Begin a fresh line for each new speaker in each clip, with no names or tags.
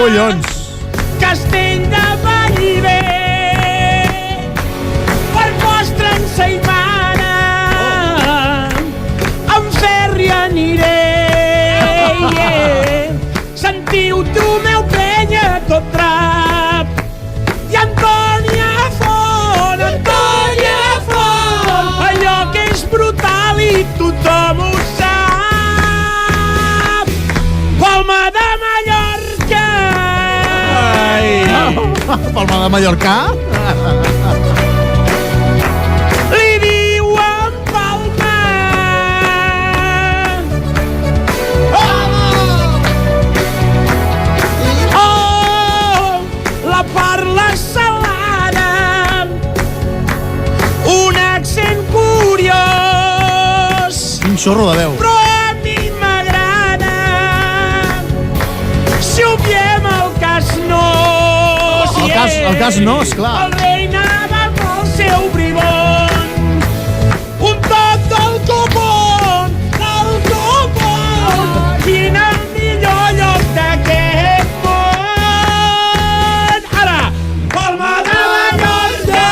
Collons.
Castell de Vallvé, per vostra ensaïmana, amb Ferri aniré. Sentiu tu, meu penya, tot trap, i Antònia Font, allò que és brutal i tothom ho sap. Palma de Mallorca.
Palma de Mallorca?
Li diuen Palma. Oh, la parla salada, un accent curiós,
Quin xorro de veu.
però a mi m'agrada. Si obviem el cas no,
El cas no, esclar.
el rei anava pel seu bribon, un toc del copon, quin el millor lloc d'aquest món. Ara, Palma de Mallorca.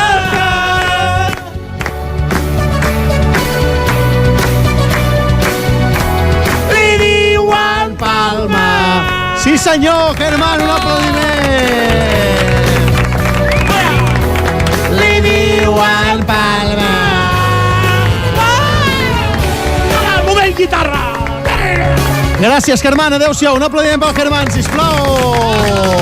Li diuen Palma.
Sí, senyor, Germán, un aplaudiment.
Li diuen Palma. Al moment guitarra.
Gràcies, Germán. Adéu-siau. Un aplaudiment pel Germán, sisplau.